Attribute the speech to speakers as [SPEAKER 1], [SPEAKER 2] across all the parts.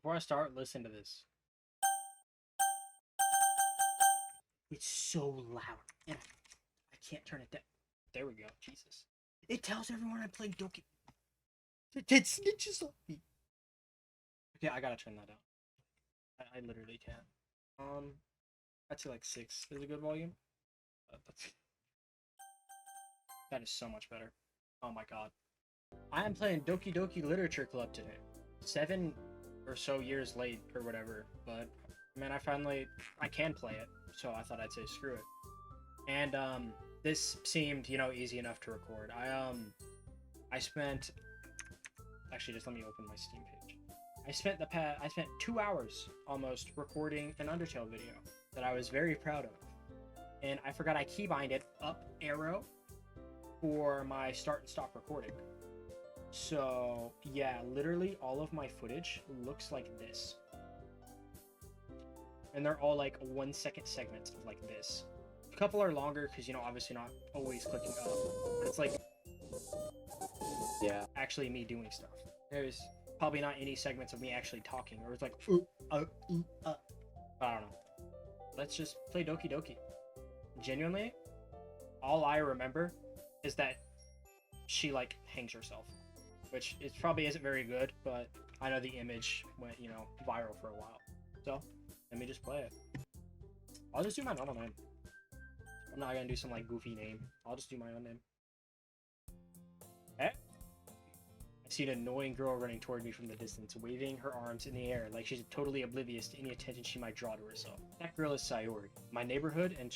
[SPEAKER 1] Before I start, listen to this. It's so loud, and I can't turn it down. There we go. Jesus. It tells everyone I'm playing Doki. It snitches on me. Okay, I gotta turn that down. I literally can't. I'd say like 6 is a good volume. That's... That is so much better. Oh my god. I am playing Doki Doki Literature Club today. 7 or so years late or whatever, but man, I can play it, so I thought I'd say screw it. And this seemed, easy enough to record. I spent, actually, just let me open my Steam page. I spent 2 hours almost recording an Undertale video that I was very proud of, and I forgot I keybinded up arrow for my start and stop recording. So yeah, literally all of my footage looks like this, and they're all like 1 second segments of like this. A couple are longer because obviously not always clicking up, but it's like, yeah, actually me doing stuff. There's probably not any segments of me actually talking, or it's like I don't know. Let's just play Doki Doki. Genuinely, all I remember is that she like hangs herself, which it probably isn't very good, but I know the image went viral for a while, so let me just play it. I'll just do my normal name. I'm not gonna do some like goofy name. I'll just do my own name. Eh? I see an annoying girl running toward me from the distance, waving her arms in the air like she's totally oblivious to any attention she might draw to herself. That girl is Sayori, my neighborhood and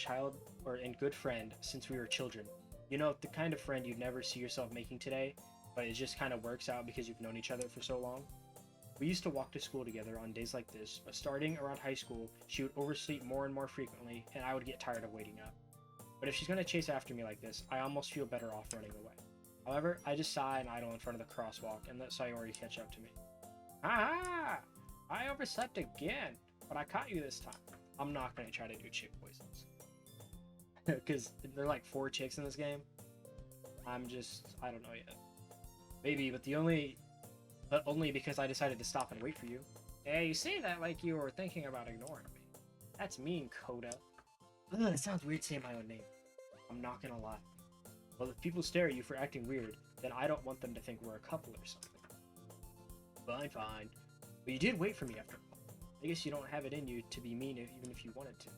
[SPEAKER 1] good friend since we were children. The kind of friend you'd never see yourself making today, but it just kind of works out because you've known each other for so long. We used to walk to school together on days like this, but starting around high school, she would oversleep more and more frequently, and I would get tired of waiting up. But if she's going to chase after me like this, I almost feel better off running away. However, I just sigh and idle in front of the crosswalk and let Sayori catch up to me. Ah! I overslept again, but I caught you this time. I'm not going to try to do chick voices. Because there are like 4 chicks in this game. I don't know yet. Maybe, but only because I decided to stop and wait for you. Hey, you say that like you were thinking about ignoring me. That's mean, Coda. Ugh, it sounds weird saying my own name. I'm not gonna lie. Well, if people stare at you for acting weird, then I don't want them to think we're a couple or something. Fine. But you did wait for me after all. I guess you don't have it in you to be mean even if you wanted to.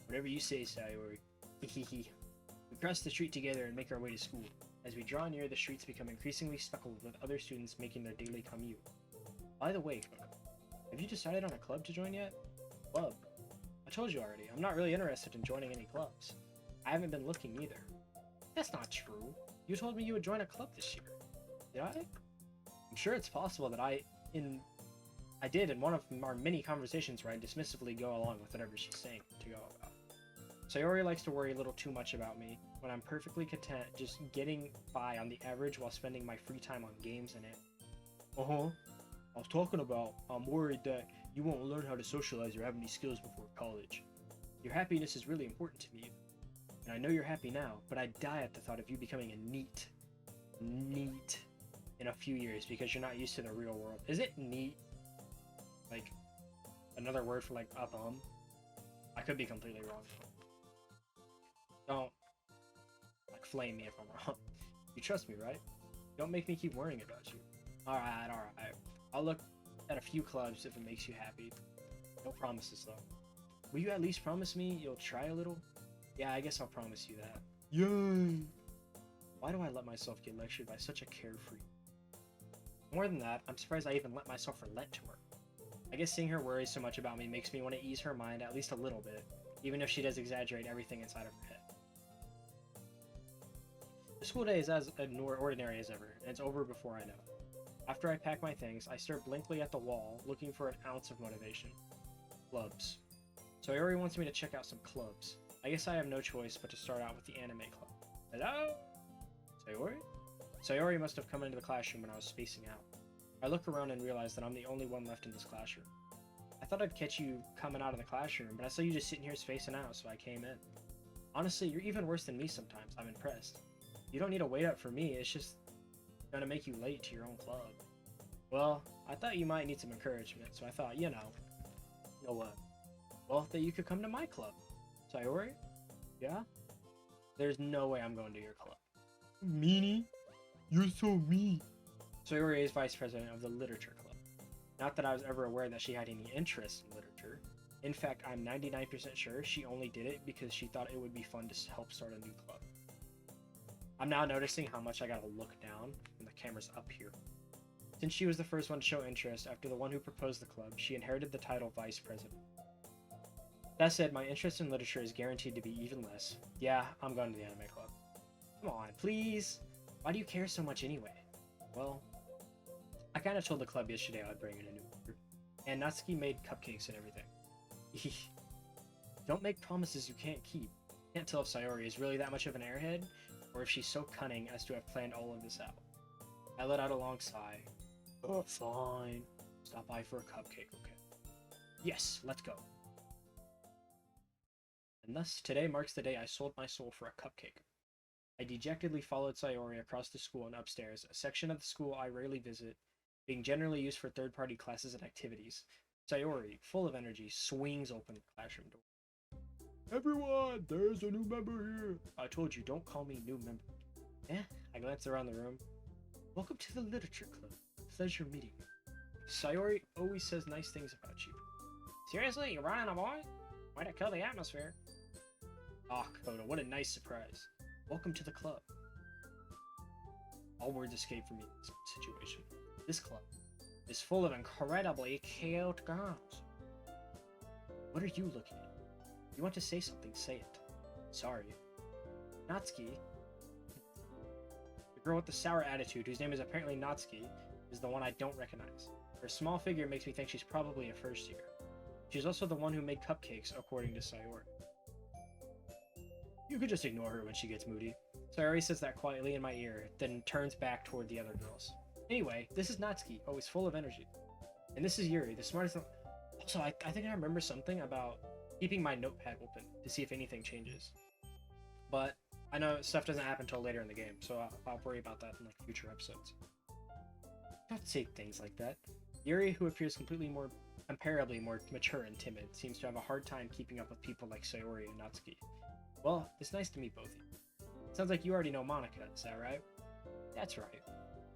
[SPEAKER 1] Whatever you say, Sayori. Hehehe. We cross the street together and make our way to school. As we draw near, the streets become increasingly speckled with other students making their daily commute. By the way, Coda, have you decided on a club to join yet? Club? I told you already, I'm not really interested in joining any clubs. I haven't been looking either. That's not true. You told me you would join a club this year. Did I? I'm sure it's possible that I did in one of our many conversations where I dismissively go along with whatever she's saying to go about. Sayori likes to worry a little too much about me when I'm perfectly content just getting by on the average while spending my free time on games and it. I was talking about, I'm worried that you won't learn how to socialize or have any skills before college. Your happiness is really important to me, and I know you're happy now, but I die at the thought of you becoming a neat in a few years because you're not used to the real world. Is it neat like another word for like a bum? I could be completely wrong. Don't like flame me if I'm wrong. You trust me, right? Don't make me keep worrying about you. Alright. I'll look at a few clubs if it makes you happy. No promises though. Will you at least promise me you'll try a little? Yeah, I guess I'll promise you that. Yay! Why do I let myself get lectured by such a carefree? More than that, I'm surprised I even let myself relent to her. I guess seeing her worry so much about me makes me want to ease her mind at least a little bit, even if she does exaggerate everything inside of her head. The school day is as ordinary as ever, and it's over before I know it. After I pack my things, I stare blankly at the wall, looking for an ounce of motivation. Clubs. Sayori wants me to check out some clubs. I guess I have no choice but to start out with the anime club. Hello? Sayori? Sayori must have come into the classroom when I was spacing out. I look around and realize that I'm the only one left in this classroom. I thought I'd catch you coming out of the classroom, but I saw you just sitting here spacing out, so I came in. Honestly, you're even worse than me sometimes. I'm impressed. You don't need to wait up for me, it's just gonna make you late to your own club. Well, I thought you might need some encouragement, so I thought, you know what? Well, that you could come to my club. Sayori? Yeah? There's no way I'm going to your club. Meanie? You're so mean. Sayori is vice president of the literature club. Not that I was ever aware that she had any interest in literature. In fact, I'm 99% sure she only did it because she thought it would be fun to help start a new club. I'm now noticing how much I gotta look down when the camera's up here. Since she was the first one to show interest after the one who proposed the club, she inherited the title vice president. That said, my interest in literature is guaranteed to be even less. Yeah, I'm going to the anime club. Come on, please! Why do you care so much anyway? Well, I kinda told the club yesterday I'd bring in a new member, and Natsuki made cupcakes and everything. Don't make promises you can't keep. Can't tell if Sayori is really that much of an airhead, or if she's so cunning as to have planned all of this out. I let out a long sigh. Oh, fine. Stop by for a cupcake, okay? Yes, let's go. And thus, today marks the day I sold my soul for a cupcake. I dejectedly followed Sayori across the school and upstairs, a section of the school I rarely visit, being generally used for third-party classes and activities. Sayori, full of energy, swings open the classroom door. Everyone, there's a new member here. I told you, don't call me new member. I glanced around the room. Welcome to the literature club. Pleasure meeting you. Sayori always says nice things about you. Seriously, you're running a boy? Way to kill the atmosphere. Ah, Koda, what a nice surprise. Welcome to the club. All words escape from me in this situation. This club is full of incredibly cute girls. What are you looking at? If you want to say something, say it. Sorry. Natsuki, the girl with the sour attitude, whose name is apparently Natsuki, is the one I don't recognize. Her small figure makes me think she's probably a first year. She's also the one who made cupcakes, according to Sayori. You could just ignore her when she gets moody. Sayori says that quietly in my ear, then turns back toward the other girls. Anyway, this is Natsuki, always full of energy. And this is Yuri, the smartest... Also, I think I remember something about keeping my notepad open to see if anything changes. But I know stuff doesn't happen until later in the game, so I'll worry about that in like future episodes. Don't say things like that. Yuri, who appears comparably more mature and timid, seems to have a hard time keeping up with people like Sayori and Natsuki. Well, it's nice to meet both of you. Sounds like you already know Monica, is that right? That's right.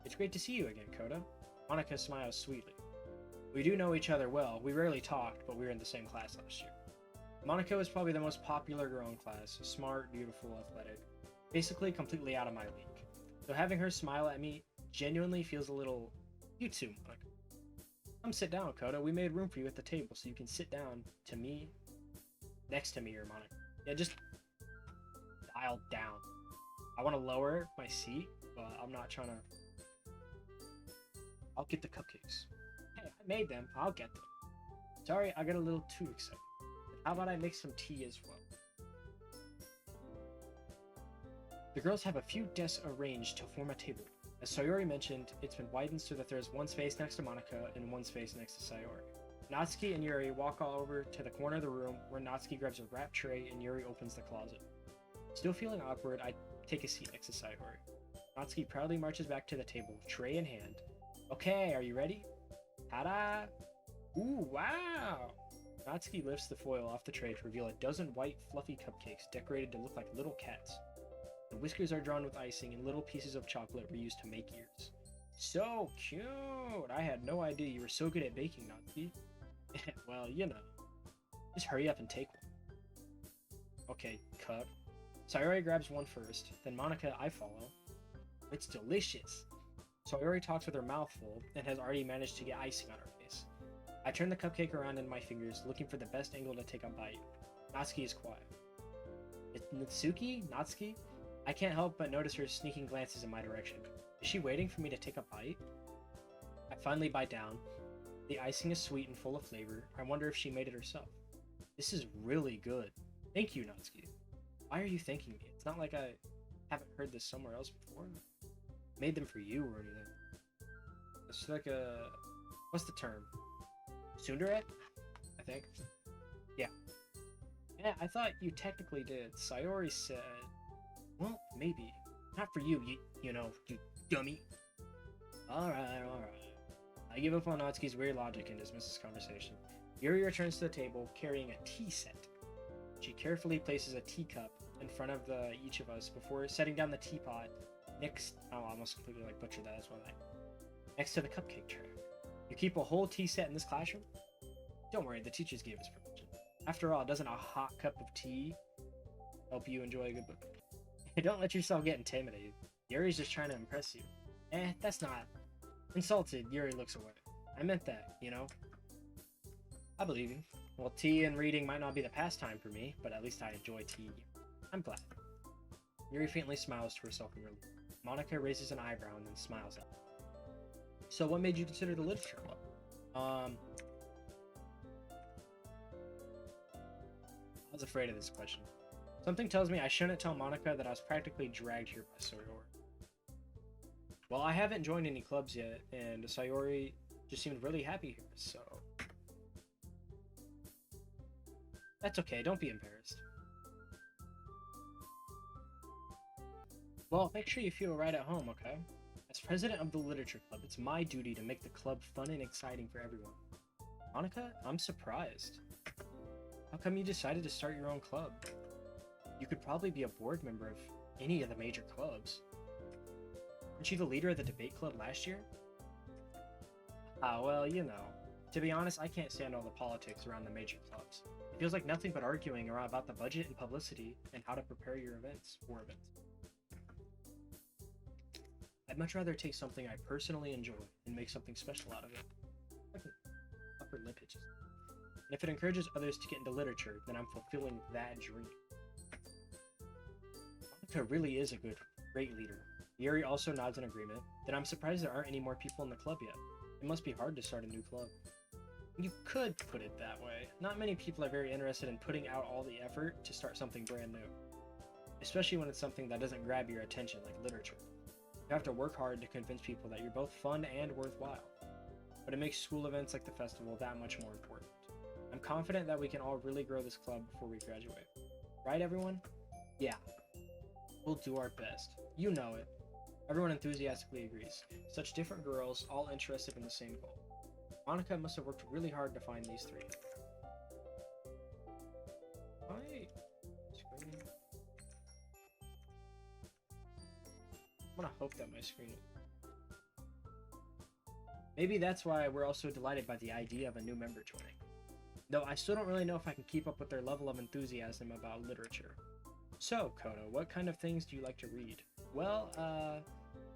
[SPEAKER 1] It's great to see you again, Koda. Monica smiles sweetly. We do know each other well. We rarely talked, but we were in the same class last year. Monica was probably the most popular girl in class, smart, beautiful, athletic. Basically completely out of my league. So having her smile at me genuinely feels a little... You too, Monica. Come sit down, Koda. We made room for you at the table, so you can sit down to me, next to me, or Monica. Yeah, just dial down. I want to lower my seat, but I'm not trying to... I'll get the cupcakes. Hey, I made them. I'll get them. Sorry, I got a little too excited. How about I make some tea as well? The girls have a few desks arranged to form a table. As Sayori mentioned, it's been widened so that there's one space next to Monica and one space next to Sayori. Natsuki and Yuri walk all over to the corner of the room where Natsuki grabs a wrap tray and Yuri opens the closet. Still feeling awkward, I take a seat next to Sayori. Natsuki proudly marches back to the table, tray in hand. Okay, are you ready? Ta-da! Ooh, wow! Natsuki lifts the foil off the tray to reveal a dozen white, fluffy cupcakes decorated to look like little cats. The whiskers are drawn with icing, and little pieces of chocolate were used to make ears. So cute! I had no idea you were so good at baking, Natsuki. Well, you know. Just hurry up and take one. Okay, cut. Sayori grabs one first, then Monica, I follow. It's delicious! Sayori talks with her mouth full, and has already managed to get icing on her face. I turn the cupcake around in my fingers, looking for the best angle to take a bite. Natsuki is quiet. It's Natsuki? I can't help but notice her sneaking glances in my direction. Is she waiting for me to take a bite? I finally bite down. The icing is sweet and full of flavor. I wonder if she made it herself. This is really good. Thank you, Natsuki. Why are you thanking me? It's not like I haven't heard this somewhere else before. Made them for you or anything. It's like a... What's the term? Tsundere? I think. Yeah. Yeah, I thought you technically did. Sayori said... Well, maybe. Not for you, you dummy. Alright. I I give up on Natsuki's weird logic and dismiss this conversation. Yuri returns to the table carrying a tea set. She carefully places a teacup in front of each of us before setting down the teapot next. Oh, I almost completely butchered that. That's one thing. Next to the cupcake tray. You keep a whole tea set in this classroom? Don't worry, the teachers gave us permission. After all, doesn't a hot cup of tea help you enjoy a good book? Don't let yourself get intimidated. Yuri's just trying to impress you. That's not. Insulted, Yuri looks away. I meant that, you know? I believe you. Well, tea and reading might not be the pastime for me, but at least I enjoy tea. I'm glad. Yuri faintly smiles to herself in relief. Monica raises an eyebrow and then smiles at her. So what made you consider the literature club? I was afraid of this question. Something tells me I shouldn't tell Monica that I was practically dragged here by Sayori. Well, I haven't joined any clubs yet, and Sayori just seemed really happy here, so... That's okay, don't be embarrassed. Well, make sure you feel right at home, okay? As president of the literature club, it's my duty to make the club fun and exciting for everyone. Monica, I'm surprised. How come you decided to start your own club? You could probably be a board member of any of the major clubs. Weren't you the leader of the debate club last year? Well, you know. To be honest, I can't stand all the politics around the major clubs. It feels like nothing but arguing around about the budget and publicity and how to prepare your events for events. I'd much rather take something I personally enjoy and make something special out of it. Like upper lip itches. And if it encourages others to get into literature, then I'm fulfilling that dream. Monica really is a great leader. Yuri also nods in agreement. Then I'm surprised there aren't any more people in the club yet. It must be hard to start a new club. You could put it that way. Not many people are very interested in putting out all the effort to start something brand new. Especially when it's something that doesn't grab your attention like literature. You have to work hard to convince people that you're both fun and worthwhile. But it makes school events like the festival that much more important. I'm confident that we can all really grow this club before we graduate. Right, everyone? Yeah. We'll do our best. You know it. Everyone enthusiastically agrees. Such different girls, all interested in the same goal. Monica must have worked really hard to find these three. I'm gonna hope that my screen is... Maybe that's why we're all so delighted by the idea of a new member joining. Though I still don't really know if I can keep up with their level of enthusiasm about literature. So, Kono, what kind of things do you like to read? Well,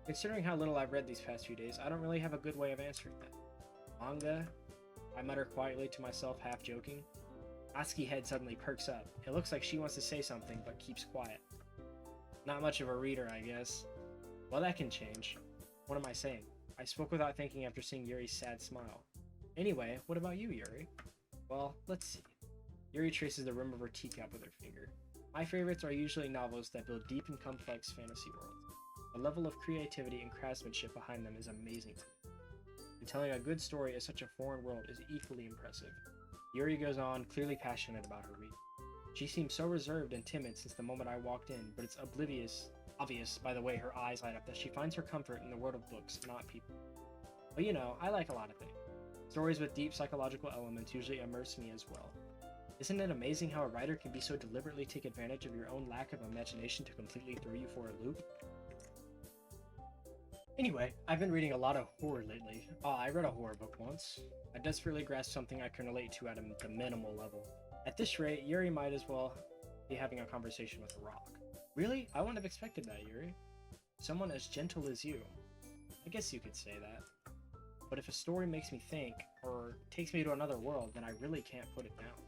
[SPEAKER 1] considering how little I've read these past few days, I don't really have a good way of answering that. Manga? I mutter quietly to myself, half joking. Atsuki's head suddenly perks up. It looks like she wants to say something, but keeps quiet. Not much of a reader, I guess. Well, that can change. What am I saying? I spoke without thinking after seeing Yuri's sad smile. Anyway, what about you, Yuri? Well, let's see. Yuri traces the rim of her teacup with her finger. My favorites are usually novels that build deep and complex fantasy worlds. The level of creativity and craftsmanship behind them is amazing to me. And telling a good story in such a foreign world is equally impressive. Yuri goes on, clearly passionate about her reading. She seems so reserved and timid since the moment I walked in, but it's obvious by the way her eyes light up that she finds her comfort in the world of books, not people. But you know, I like a lot of things. Stories with deep psychological elements usually immerse me as well. Isn't it amazing how a writer can be so deliberately take advantage of your own lack of imagination to completely throw you for a loop? Anyway, I've been reading a lot of horror lately. I read a horror book once. I desperately grasped something I can relate to at the minimal level. At this rate, Yuri might as well be having a conversation with a rock. Really? I wouldn't have expected that, Yuri. Someone as gentle as you. I guess you could say that. But if a story makes me think, or takes me to another world, then I really can't put it down.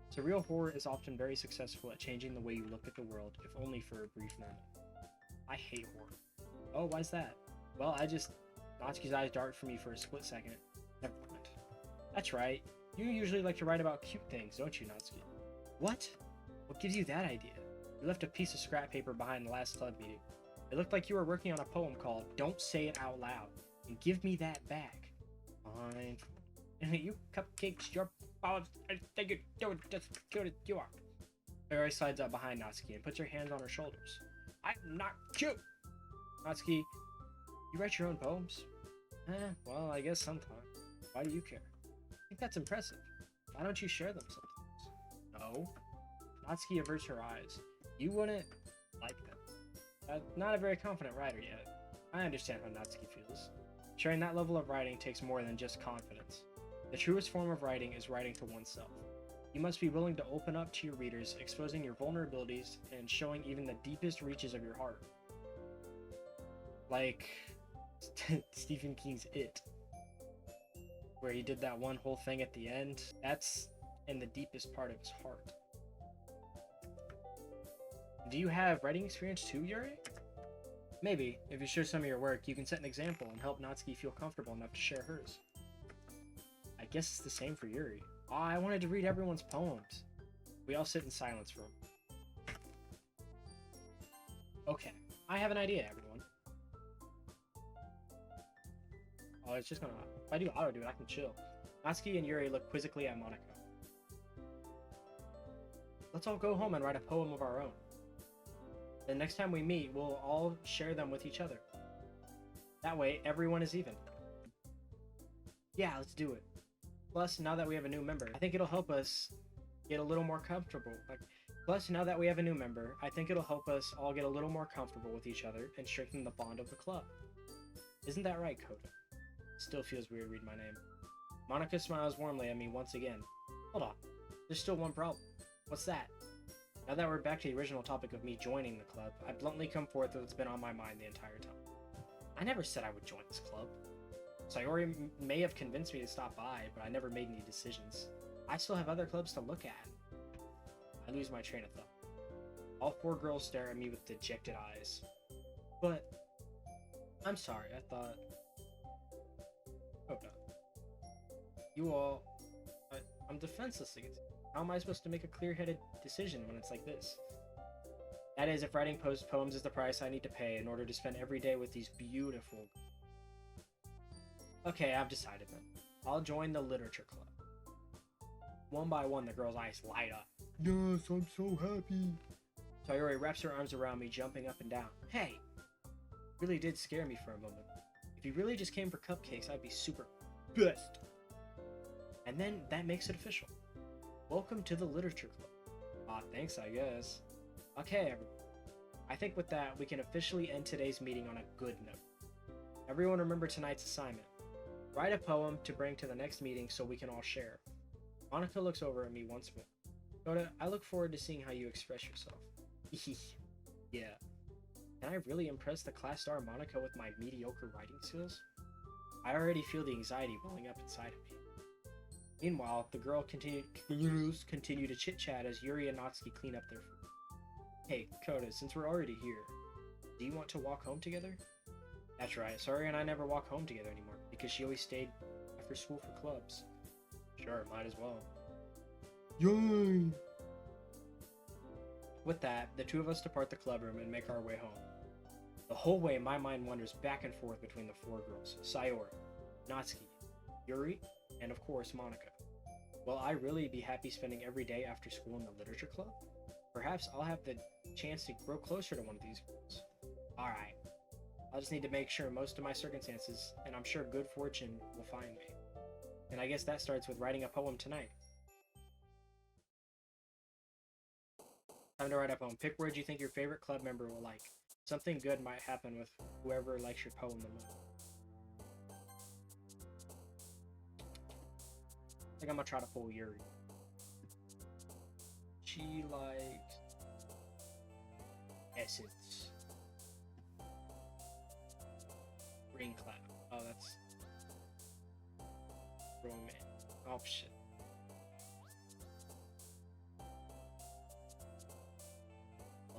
[SPEAKER 1] So real horror is often very successful at changing the way you look at the world, if only for a brief moment. I hate horror. Oh, why's that? Well, Natsuki's eyes dart for me for a split second. Never mind. That's right. You usually like to write about cute things, don't you, Natsuki? What? What gives you that idea? You left a piece of scrap paper behind the last club meeting. It looked like you were working on a poem called Don't Say It Out Loud, and give me that back. Fine. You cupcakes, your balls, I think you're doing just as good as you are. Yuri slides up behind Natsuki and puts her hands on her shoulders. I'm not cute! Natsuki, you write your own poems? Well, I guess sometimes. Why do you care? I think that's impressive. Why don't you share them sometimes? No. Natsuki averts her eyes. You wouldn't like them. Not a very confident writer yet. I understand how Natsuki feels. Sharing that level of writing takes more than just confidence. The truest form of writing is writing to oneself. You must be willing to open up to your readers, exposing your vulnerabilities and showing even the deepest reaches of your heart. Like Stephen King's It, where he did that one whole thing at the end. That's in the deepest part of his heart. Do you have writing experience too, Yuri? Maybe, if you share some of your work, you can set an example and help Natsuki feel comfortable enough to share hers. I guess it's the same for Yuri. Oh, I wanted to read everyone's poems. We all sit in silence for a moment. Okay, I have an idea, everyone. Oh, it's just gonna... If I do auto-do it, I can chill. Natsuki and Yuri look quizzically at Monaco. Let's all go home and write a poem of our own. The next time we meet, we'll all share them with each other. That way, everyone is even. Yeah, let's do it. Plus, now that we have a new member, I think it'll help us get a little more comfortable. Plus, now that we have a new member, I think it'll help us all get a little more comfortable with each other and strengthen the bond of the club. Isn't that right, Koda? Still feels weird reading my name. Monica smiles warmly at me once again. Hold on. There's still one problem. What's that? Now that we're back to the original topic of me joining the club, I bluntly come forth with what's been on my mind the entire time. I never said I would join this club. Sayori may have convinced me to stop by, but I never made any decisions. I still have other clubs to look at. I lose my train of thought. All four girls stare at me with dejected eyes. But, I'm sorry, I thought... Oh no. You all... I'm defenseless against it. How am I supposed to make a clear-headed decision when it's like this? That is, if writing poems is the price I need to pay in order to spend every day with these beautiful... Okay, I've decided then. I'll join the literature club. One by one, the girl's eyes light up. Yes, I'm so happy. Sayori wraps her arms around me, jumping up and down. Hey! Really did scare me for a moment. If you really just came for cupcakes, I'd be super pissed. And then that makes it official. Welcome to the literature club. Ah, thanks, I guess. Okay, everyone. I think with that, we can officially end today's meeting on a good note. Everyone remember tonight's assignment. Write a poem to bring to the next meeting so we can all share. Monica looks over at me once more. Koda, I look forward to seeing how you express yourself. Yeah. Can I really impress the class star Monica with my mediocre writing skills? I already feel the anxiety welling up inside of me. Meanwhile, the girls continue to chit-chat as Yuri and Natsuki clean up their food. Hey, Koda, since we're already here, do you want to walk home together? That's right, Sayori and I never walk home together anymore, because she always stayed after school for clubs. Sure, might as well. Yay! With that, the two of us depart the club room and make our way home. The whole way, my mind wanders back and forth between the four girls, Sayori, Natsuki, Yuri, and of course, Monica. Will I really be happy spending every day after school in the literature club? Perhaps I'll have the chance to grow closer to one of these girls. Alright. I'll just need to make sure most of my circumstances, and I'm sure good fortune will find me. And I guess that starts with writing a poem tonight. Time to write a poem. Pick words you think your favorite club member will like. Something good might happen with whoever likes your poem the most. I think I'm gonna try to pull Yuri. She likes essence. Ring cloud. Oh, that's romance. Oh shit.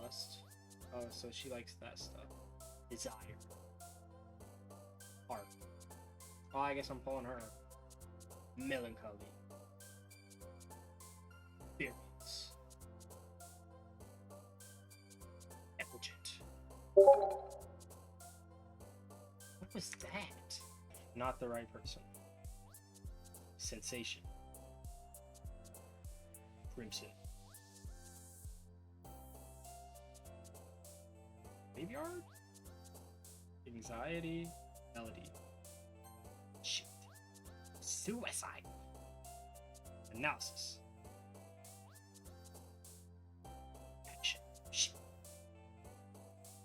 [SPEAKER 1] Lust. Oh, so she likes that stuff. Desire. Heart. Oh, I guess I'm pulling her. Melancholy. Experience. Effulgent. What was that? Not the right person. Sensation. Crimson. Graveyard? Anxiety. Melody. Shit. Suicide. Analysis. Action. Shit.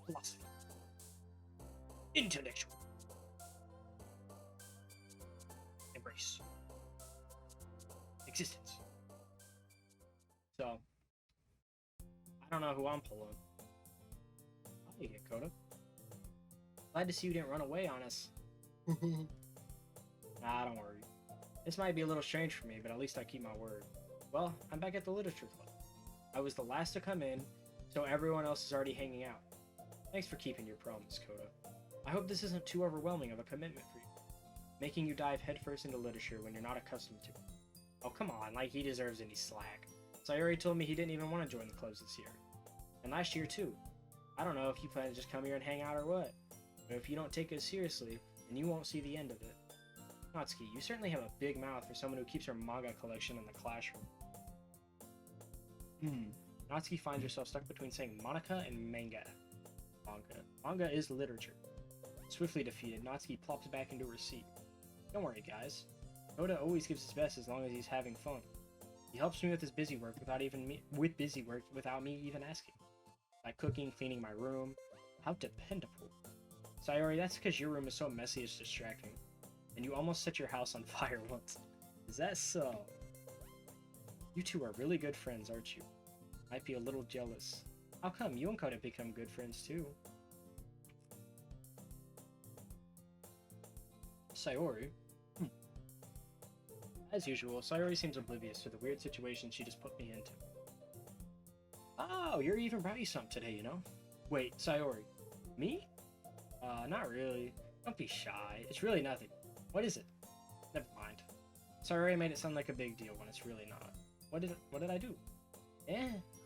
[SPEAKER 1] Philosophy. Intellectual. Embrace. Existence. So, I don't know who I'm pulling. I'll take it, Coda. Glad to see you didn't run away on us. Nah, don't worry. This might be a little strange for me, but at least I keep my word. Well, I'm back at the literature club. I was the last to come in, so everyone else is already hanging out. Thanks for keeping your promise, Coda. I hope this isn't too overwhelming of a commitment for you, making you dive headfirst into literature when you're not accustomed to it. Oh, come on, like he deserves any slack. Sayori told me he didn't even want to join the clubs this year. And last year, too. I don't know if you plan to just come here and hang out or what, but if you don't take it seriously, then you won't see the end of it. Natsuki, you certainly have a big mouth for someone who keeps her manga collection in the classroom. Natsuki finds herself stuck between saying Monica and manga. Manga is literature. Swiftly defeated, Natsuki plops back into her seat. Don't worry, guys. Oda always gives his best as long as he's having fun. He helps me with his busy work without me even asking. Like cooking, cleaning my room. How dependable. Sayori, that's because your room is so messy it's distracting. And you almost set your house on fire once. Is that so? You two are really good friends, aren't you? Might be a little jealous. How come? You and Koda become good friends too. Sayori? As usual, Sayori seems oblivious to the weird situation she just put me into. Oh, Yuri even brought you something today, you know? Wait, Sayori. Me? Not really. Don't be shy. It's really nothing. What is it? Never mind. Sayori made it sound like a big deal when it's really not. What did I do?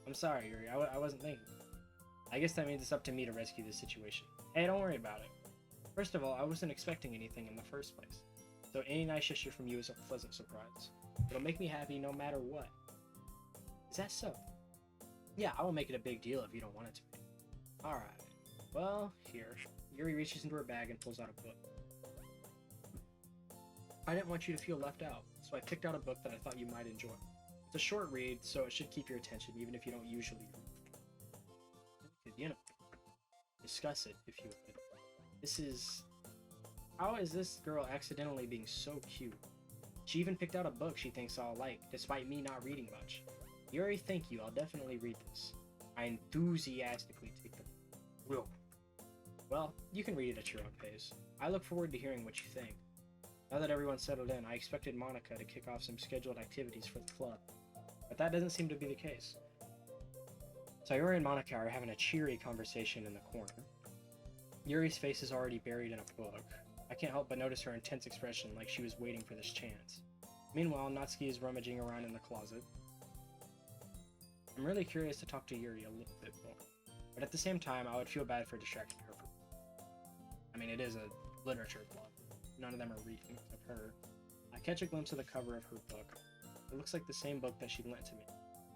[SPEAKER 1] I'm sorry, Yuri. I wasn't thinking. I guess that means it's up to me to rescue this situation. Hey, don't worry about it. First of all, I wasn't expecting anything in the first place. So any nice gesture from you is a pleasant surprise. It'll make me happy no matter what. Is that so? Yeah, I won't make it a big deal if you don't want it to be. Alright. Well, here. Yuri reaches into her bag and pulls out a book. I didn't want you to feel left out, so I picked out a book that I thought you might enjoy. It's a short read, so it should keep your attention even if you don't usually read. You know, discuss it, if you would. How is this girl accidentally being so cute? She even picked out a book she thinks I'll like, despite me not reading much. Yuri, thank you. I'll definitely read this. I enthusiastically take the book. Well, you can read it at your own pace. I look forward to hearing what you think. Now that everyone's settled in, I expected Monica to kick off some scheduled activities for the club, but that doesn't seem to be the case. Sayori and Monica are having a cheery conversation in the corner. Yuri's face is already buried in a book. I can't help but notice her intense expression, like she was waiting for this chance. Meanwhile, Natsuki is rummaging around in the closet. I'm really curious to talk to Yuri a little bit more, but at the same time, I would feel bad for distracting her. I mean, it is a literature club. None of them are reading, except her. I catch a glimpse of the cover of her book. It looks like the same book that she lent to me.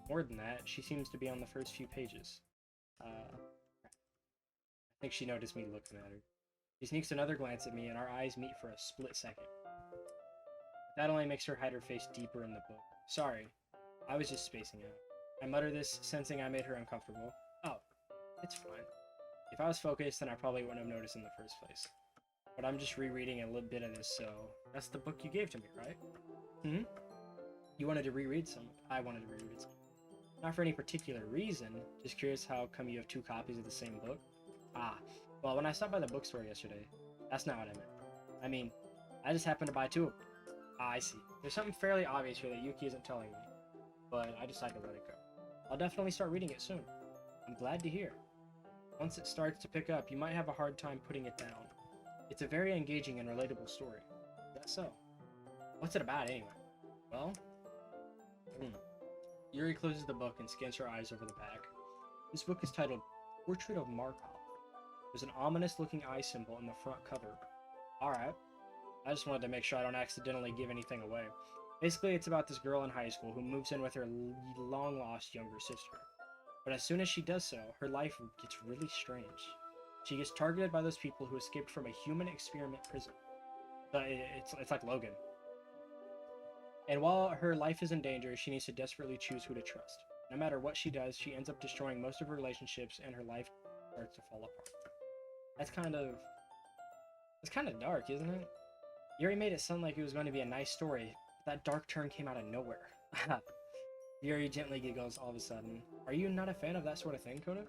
[SPEAKER 1] More than that, she seems to be on the first few pages. I think she noticed me looking at her. She sneaks another glance at me, and our eyes meet for a split second. That only makes her hide her face deeper in the book. Sorry, I was just spacing out. I mutter this, sensing I made her uncomfortable. Oh, it's fine. If I was focused, then I probably wouldn't have noticed in the first place. But I'm just rereading a little bit of this, so... That's the book you gave to me, right? You wanted to reread some? I wanted to reread some. Not for any particular reason, just curious how come you have 2 copies of the same book? Well, when I stopped by the bookstore yesterday, that's not what I meant. I mean, I just happened to buy 2 of them. I see. There's something fairly obvious here that Yuki isn't telling me, but I decided to let it go. I'll definitely start reading it soon. I'm glad to hear. Once it starts to pick up, you might have a hard time putting it down. It's a very engaging and relatable story. Is that so? What's it about, anyway? Well... Yuri closes the book and scans her eyes over the back. This book is titled Portrait of Markov. There's an ominous-looking eye symbol in the front cover. Alright. I just wanted to make sure I don't accidentally give anything away. Basically, it's about this girl in high school who moves in with her long-lost younger sister. But as soon as she does so, her life gets really strange. She gets targeted by those people who escaped from a human experiment prison. It's like Logan. And while her life is in danger, she needs to desperately choose who to trust. No matter what she does, she ends up destroying most of her relationships and her life starts to fall apart. That's kind of dark, isn't it? Yuri made it sound like it was going to be a nice story, but that dark turn came out of nowhere. Yuri gently giggles all of a sudden. Are you not a fan of that sort of thing, Coda?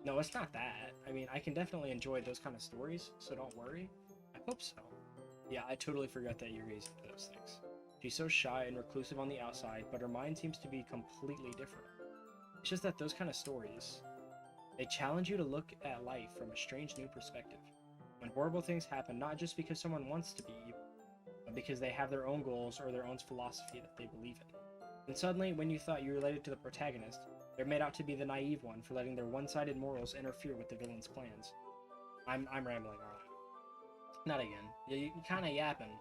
[SPEAKER 1] No, it's not that. I mean, I can definitely enjoy those kind of stories, so don't worry. I hope so. Yeah, I totally forgot that Yuri's into those things. She's so shy and reclusive on the outside, but her mind seems to be completely different. It's just that those kind of stories, they challenge you to look at life from a strange new perspective. When horrible things happen, not just because someone wants to be evil, but because they have their own goals or their own philosophy that they believe in. And suddenly, when you thought you related to the protagonist, they're made out to be the naive one for letting their one-sided morals interfere with the villain's plans. I'm rambling, aren't I? Not again. You kind of yapping.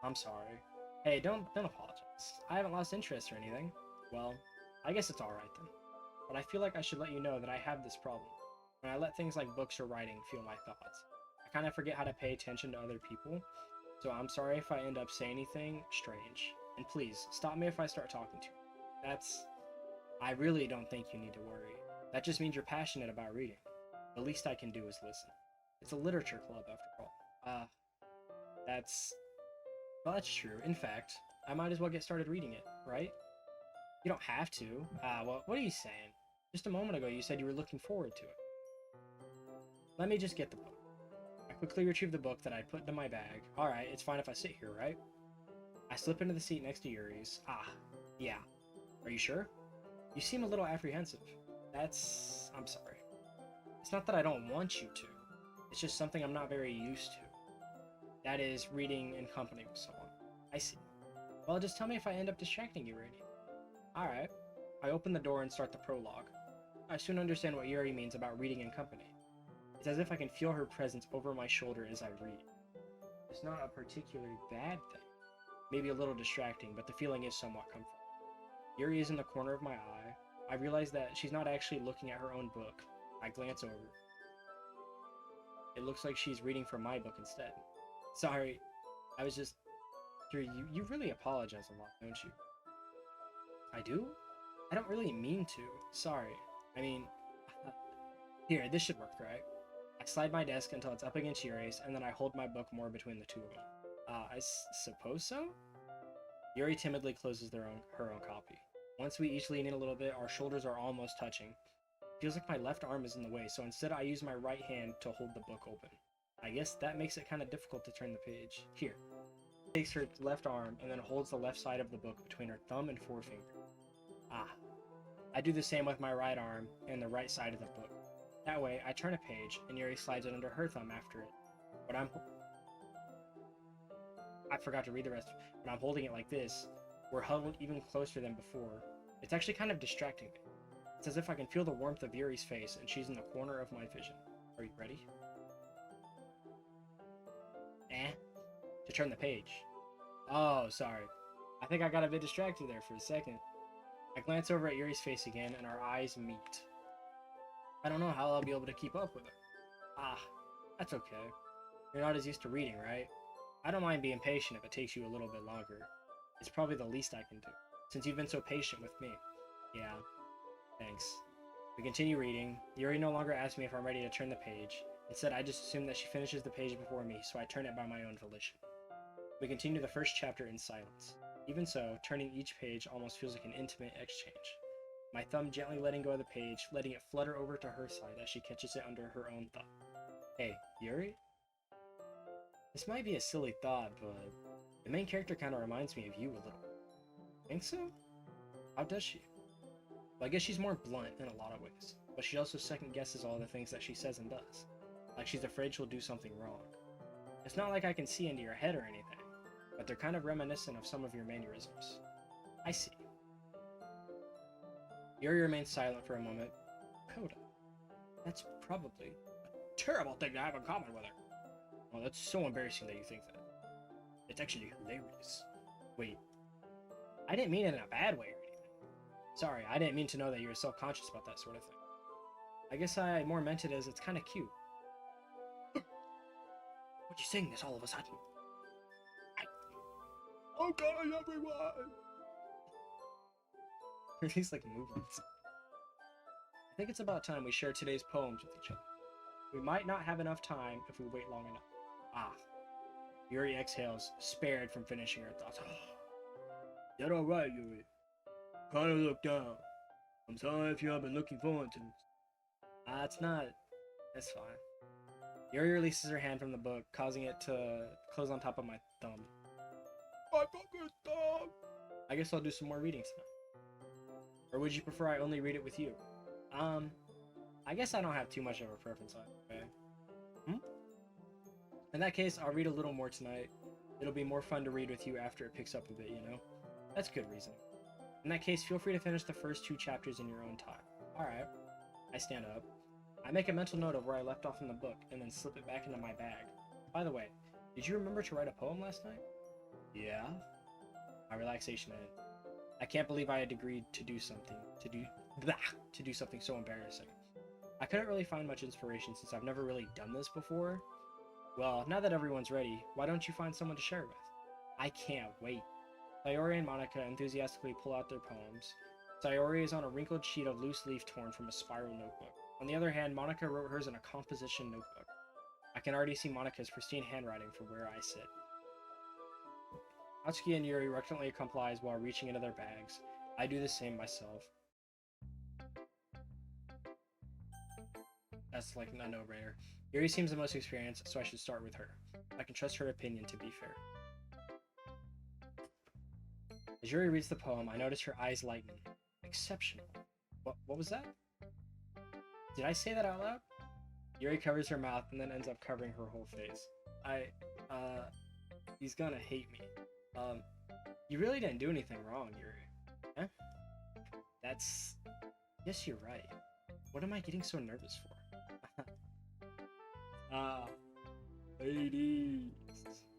[SPEAKER 1] I'm sorry. Hey, don't apologize. I haven't lost interest or anything. Well, I guess it's alright then. But I feel like I should let you know that I have this problem. When I let things like books or writing fuel my thoughts, I kind of forget how to pay attention to other people. So I'm sorry if I end up saying anything strange. And please, stop me if I start talking to you. I really don't think you need to worry. That just means you're passionate about reading. The least I can do is listen. It's a literature club after all. Well, that's true. In fact, I might as well get started reading it, right? You don't have to. Well, what are you saying? Just a moment ago you said you were looking forward to it. Let me just get the book. I quickly retrieve the book that I put into my bag. Alright, it's fine if I sit here, right? I slip into the seat next to Yuri's. Yeah. Are you sure? You seem a little apprehensive. I'm sorry. It's not that I don't want you to. It's just something I'm not very used to. That is, reading in company with someone. I see. Well, just tell me if I end up distracting you, Rainy. Alright. I open the door and start the prologue. I soon understand what Yuri means about reading in company. It's as if I can feel her presence over my shoulder as I read. It's not a particularly bad thing. Maybe a little distracting, but the feeling is somewhat comforting. Yuri is in the corner of my eye. I realize that she's not actually looking at her own book. I glance over. It looks like she's reading from my book instead. Sorry, I was just... You really apologize a lot, don't you? I do? I don't really mean to. Sorry. I mean... Here, this should work, right? I slide my desk until it's up against Yuri's, and then I hold my book more between the two of them. I suppose so? Yuri timidly closes her own copy. Once we each lean in a little bit, our shoulders are almost touching. It feels like my left arm is in the way, so instead I use my right hand to hold the book open. I guess that makes it kind of difficult to turn the page. Here. She takes her left arm and then holds the left side of the book between her thumb and forefinger. I do the same with my right arm and the right side of the book. That way, I turn a page, and Yuri slides it under her thumb after it. But I forgot to read the rest. When I'm holding it like this, we're huddled even closer than before. It's actually kind of distracting me. It's as if I can feel the warmth of Yuri's face, and she's in the corner of my vision. Are you ready? To turn the page. Oh, sorry. I think I got a bit distracted there for a second. I glance over at Yuri's face again, and our eyes meet. I don't know how I'll be able to keep up with her. That's okay. You're not as used to reading, right? I don't mind being patient if it takes you a little bit longer. It's probably the least I can do, since you've been so patient with me. Yeah, thanks. We continue reading. Yuri no longer asks me if I'm ready to turn the page. Instead, I just assume that she finishes the page before me, so I turn it by my own volition. We continue the first chapter in silence. Even so, turning each page almost feels like an intimate exchange. My thumb gently letting go of the page, letting it flutter over to her side as she catches it under her own thumb. Hey, Yuri? This might be a silly thought, but the main character kind of reminds me of you a little. Think so? How does she? Well, I guess she's more blunt in a lot of ways, but she also second guesses all the things that she says and does. Like she's afraid she'll do something wrong. It's not like I can see into your head or anything, but they're kind of reminiscent of some of your mannerisms. I see. Yuri remains silent for a moment. Coda. That's probably a terrible thing to have in common with her. Well, that's so embarrassing that you think that. It's actually hilarious. Wait. I didn't mean it in a bad way or anything. Sorry, I didn't mean to know that you were self-conscious about that sort of thing. I guess I more meant it as it's kind of cute. What you saying this all of a sudden? Okay, everyone! These like movements. I think it's about time we share today's poems with each other. We might not have enough time if we wait long enough. Ah. Yuri exhales, spared from finishing her thoughts. That alright, Yuri? Kinda look down. I'm sorry if you have been looking forward to this. It's not. It's fine. Yuri releases her hand from the book, causing it to close on top of my thumb. My fucking thumb! I guess I'll do some more reading tonight. Or would you prefer I only read it with you? I guess I don't have too much of a preference on it, okay? In that case, I'll read a little more tonight. It'll be more fun to read with you after it picks up a bit, you know? That's good reasoning. In that case, feel free to finish the first 2 chapters in your own time. Alright. I stand up. I make a mental note of where I left off in the book, and then slip it back into my bag. By the way, did you remember to write a poem last night? Yeah? My relaxation ended. I can't believe I had agreed to do something so embarrassing. I couldn't really find much inspiration since I've never really done this before. Well, now that everyone's ready, why don't you find someone to share with? I can't wait. Sayori and Monica enthusiastically pull out their poems. Sayori is on a wrinkled sheet of loose leaf torn from a spiral notebook. On the other hand, Monica wrote hers in a composition notebook. I can already see Monica's pristine handwriting from where I sit. Atsuki and Yuri reluctantly complies while reaching into their bags. I do the same myself. That's like a no-brainer. Yuri seems the most experienced, so I should start with her. I can trust her opinion, to be fair. As Yuri reads the poem, I notice her eyes lighten. Exceptional. What was that? Did I say that out loud? Yuri covers her mouth and then ends up covering her whole face. He's gonna hate me. You really didn't do anything wrong, Yuri. Huh? Yes, you're right. What am I getting so nervous for? Ladies.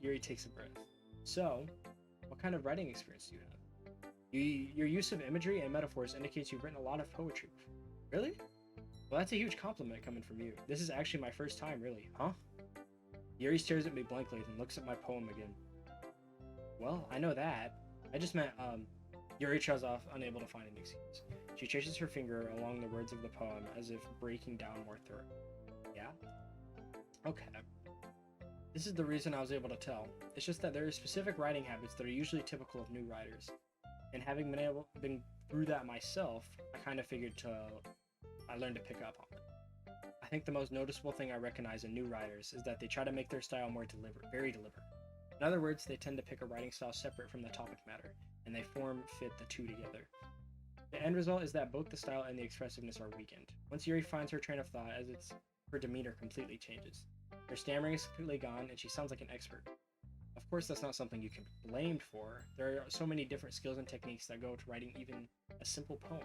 [SPEAKER 1] Yuri takes a breath. So, what kind of writing experience do you have? Your use of imagery and metaphors indicates you've written a lot of poetry. Really? Well, that's a huge compliment coming from you. This is actually my first time, really. Huh? Yuri stares at me blankly and looks at my poem again. Well, I know that. I just meant, Yuri trails off, unable to find an excuse. She traces her finger along the words of the poem as if breaking down more thorough. Yeah? Okay. This is the reason I was able to tell. It's just that there are specific writing habits that are usually typical of new writers. And having been through that myself, I kind of figured I learned to pick up on it. I think the most noticeable thing I recognize in new writers is that they try to make their style more very deliberate. In other words, they tend to pick a writing style separate from the topic matter, and they fit the two together. The end result is that both the style and the expressiveness are weakened. Once Yuri finds her train of thought, her demeanor completely changes. Her stammering is completely gone, and she sounds like an expert. Of course, that's not something you can be blamed for. There are so many different skills and techniques that go to writing even a simple poem.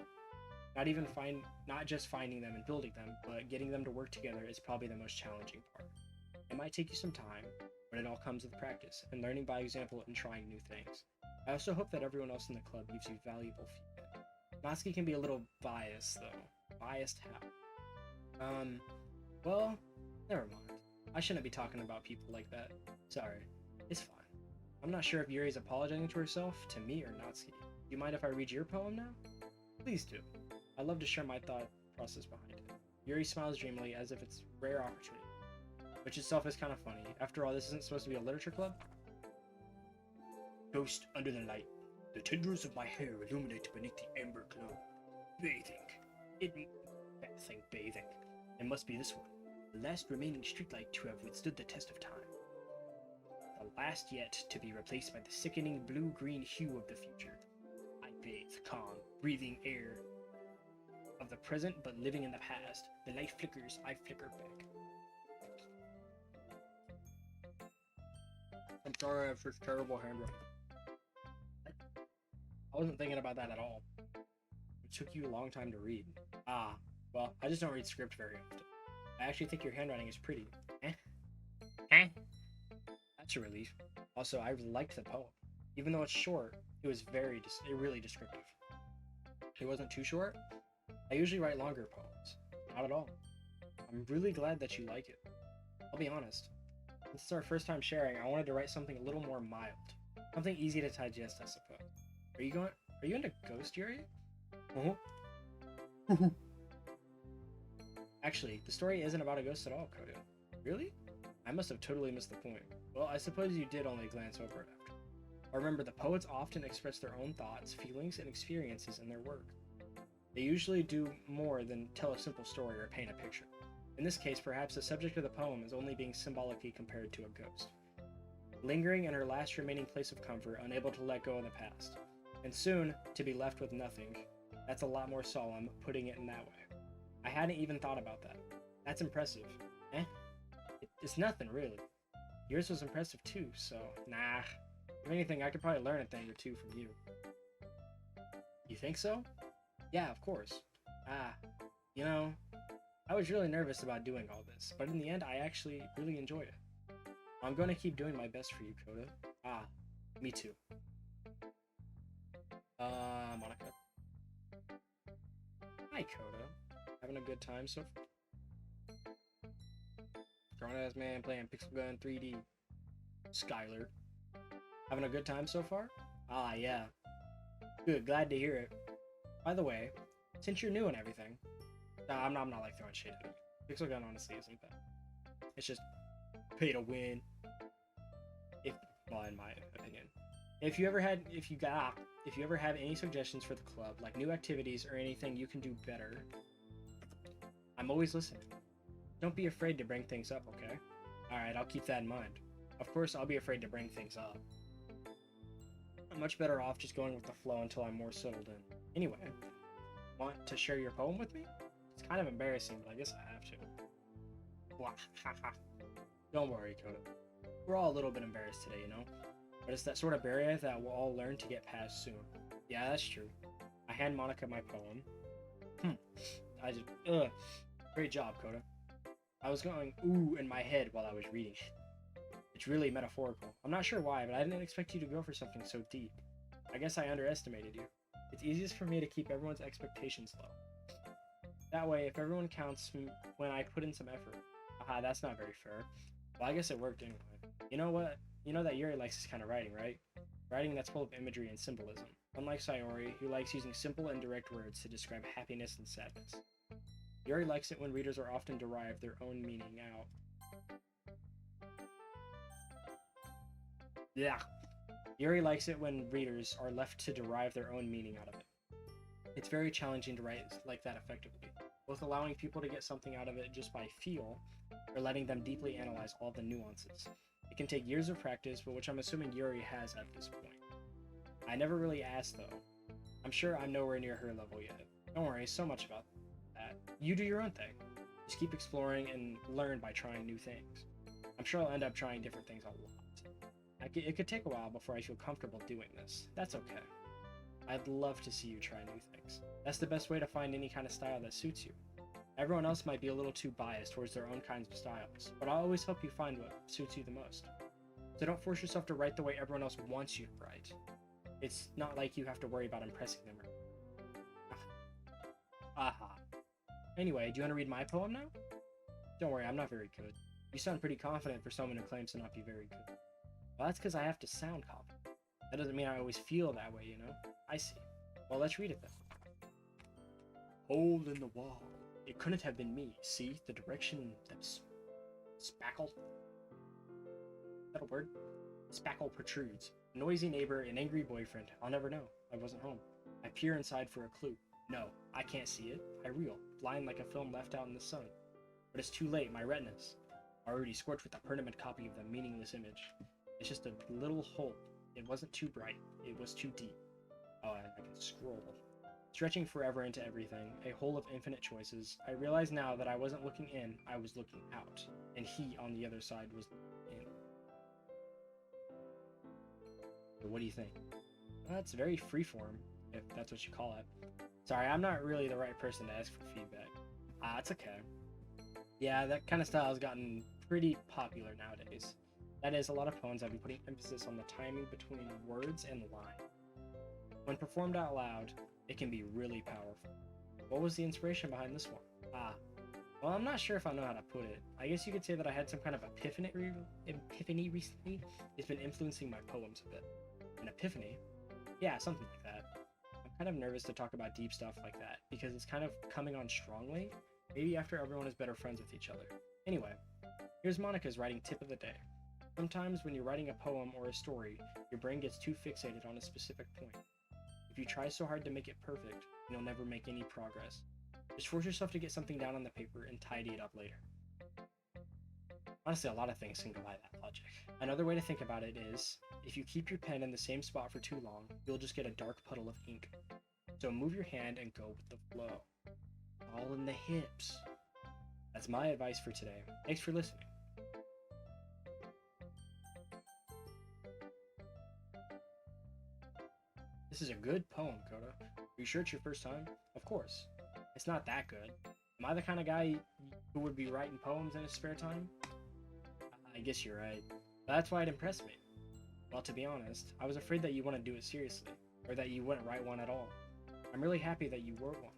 [SPEAKER 1] Not just finding them and building them, but getting them to work together is probably the most challenging part. It might take you some time, but it all comes with practice and learning by example and trying new things. I also hope that everyone else in the club gives you valuable feedback. Natsuki can be a little biased, though. Biased how? Well, never mind. I shouldn't be talking about people like that. Sorry. It's fine. I'm not sure if Yuri's apologizing to herself, to me, or Natsuki. Do you mind if I read your poem now? Please do. I'd love to share my thought process behind it. Yuri smiles dreamily as if it's a rare opportunity. Which itself is kind of funny. After all, this isn't supposed to be a literature club. Ghost under the light. The tendrils of my hair illuminate beneath the amber glow. Bathing. Bathing. It must be this one. The last remaining streetlight to have withstood the test of time. The last yet to be replaced by the sickening blue-green hue of the future. I bathe, calm, breathing air of the present but living in the past. The light flickers, I flicker back. I'm sorry, I have such terrible handwriting. I wasn't thinking about that at all. It took you a long time to read. Well, I just don't read script very often. I actually think your handwriting is pretty. That's a relief. Also, I liked the poem. Even though it's short, it was really descriptive. It wasn't too short. I usually write longer poems. Not at all. I'm really glad that you like it. I'll be honest. Since it's our first time sharing, I wanted to write something a little more mild. Something easy to digest, I suppose. Are you into Ghost Yuri? Uh-huh. Actually, the story isn't about a ghost at all, Kodo. Really? I must have totally missed the point. Well, I suppose you did only glance over it after. Remember, the poets often express their own thoughts, feelings, and experiences in their work. They usually do more than tell a simple story or paint a picture. In this case, perhaps the subject of the poem is only being symbolically compared to a ghost. Lingering in her last remaining place of comfort, unable to let go of the past. And soon, to be left with nothing. That's a lot more solemn, putting it in that way. I hadn't even thought about that. That's impressive. It's nothing, really. Yours was impressive too, so nah. If anything, I could probably learn a thing or two from you. You think so? Yeah, of course. You know, I was really nervous about doing all this, but in the end, I actually really enjoyed it. I'm going to keep doing my best for you, Coda. Me too. Monica. Hi, Coda. Having a good time so far? Grown-ass man playing Pixel Gun 3D. Skylar. Having a good time so far? Yeah. Good, glad to hear it. By the way, since you're new and everything, I'm not like throwing shade at it. Pixel Gun honestly isn't bad. It's just pay to win. Well, in my opinion. If you ever have any suggestions for the club, like new activities or anything you can do better, I'm always listening. Don't be afraid to bring things up, okay? Alright, I'll keep that in mind. Of course, I'll be afraid to bring things up. I'm much better off just going with the flow until I'm more settled in. Anyway, want to share your poem with me? It's kind of embarrassing, but I guess I have to. Don't worry, Coda. We're all a little bit embarrassed today, you know? But it's that sort of barrier that we'll all learn to get past soon. Yeah, that's true. I hand Monica my poem. Great job, Coda. I was going ooh in my head while I was reading it. It's really metaphorical. I'm not sure why, but I didn't expect you to go for something so deep. I guess I underestimated you. It's easiest for me to keep everyone's expectations low. That way, if everyone counts when I put in some effort. That's not very fair. Well, I guess it worked anyway. You know what? You know that Yuri likes this kind of writing, right? Writing that's full of imagery and symbolism. Unlike Sayori, who likes using simple and direct words to describe happiness and sadness. Yuri likes it when readers are often derive their own meaning out. Yeah. Yuri likes it when readers are left to derive their own meaning out of it. It's very challenging to write like that effectively, both allowing people to get something out of it just by feel, or letting them deeply analyze all the nuances. It can take years of practice, but which I'm assuming Yuri has at this point. I never really asked though. I'm sure I'm nowhere near her level yet. Don't worry so much about that. You do your own thing. Just keep exploring and learn by trying new things. I'm sure I'll end up trying different things a lot. It could take a while before I feel comfortable doing this. That's okay. I'd love to see you try new things. That's the best way to find any kind of style that suits you. Everyone else might be a little too biased towards their own kinds of styles, but I'll always help you find what suits you the most. So don't force yourself to write the way everyone else wants you to write. It's not like you have to worry about impressing them. Anyway, do you want to read my poem now? Don't worry, I'm not very good. You sound pretty confident for someone who claims to not be very good. Well, that's because I have to sound confident. That doesn't mean I always feel that way, you know? I see. Well, let's read it then. Hole in the wall. It couldn't have been me. See? The direction that's... Spackle? Is that a word? Spackle protrudes. A noisy neighbor, an angry boyfriend. I'll never know. I wasn't home. I peer inside for a clue. No, I can't see it. I reel, blind like a film left out in the sun. But it's too late, my retinas. Already scorched with a permanent copy of the meaningless image. It's just a little hole. It wasn't too bright. It was too deep. Oh, I can scroll. Stretching forever into everything, a hole of infinite choices, I realize now that I wasn't looking in, I was looking out. And he, on the other side, was in. So what do you think? Well, that's very freeform, if that's what you call it. Sorry, I'm not really the right person to ask for feedback. It's okay. Yeah, that kind of style has gotten pretty popular nowadays. That is, a lot of poems have been putting emphasis on the timing between words and line. When performed out loud, it can be really powerful. What was the inspiration behind this one? Well, I'm not sure if I know how to put it. I guess you could say that I had some kind of epiphany recently. It's been influencing my poems a bit. An epiphany? Yeah, something like that. I'm kind of nervous to talk about deep stuff like that, because it's kind of coming on strongly, maybe after everyone is better friends with each other. Anyway, here's Monica's writing tip of the day. Sometimes when you're writing a poem or a story, your brain gets too fixated on a specific point. If you try so hard to make it perfect, you'll never make any progress. Just force yourself to get something down on the paper and tidy it up later. Honestly, a lot of things can go by that logic. Another way to think about it is, if you keep your pen in the same spot for too long, you'll just get a dark puddle of ink. So move your hand and go with the flow. All in the hips. That's my advice for today. Thanks for listening. This is a good poem, Coda. Are you sure it's your first time? Of course. It's not that good. Am I the kind of guy who would be writing poems in his spare time? I guess you're right. That's why it impressed me. Well, to be honest, I was afraid that you wouldn't do it seriously, or that you wouldn't write one at all. I'm really happy that you wrote one.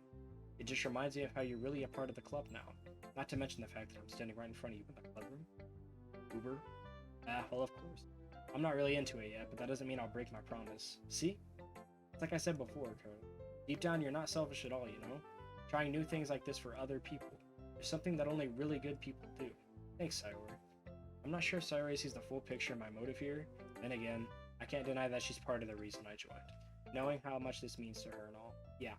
[SPEAKER 1] It just reminds me of how you're really a part of the club now. Not to mention the fact that I'm standing right in front of you in the club room. Uber? Well, of course. I'm not really into it yet, but that doesn't mean I'll break my promise. See? It's like I said before, Coda. Deep down, you're not selfish at all, you know? Trying new things like this for other people. There's something that only really good people do. Thanks, Sayori. I'm not sure if Sayori sees the full picture of my motive here. Then again, I can't deny that she's part of the reason I joined. Knowing how much this means to her and all. Yeah.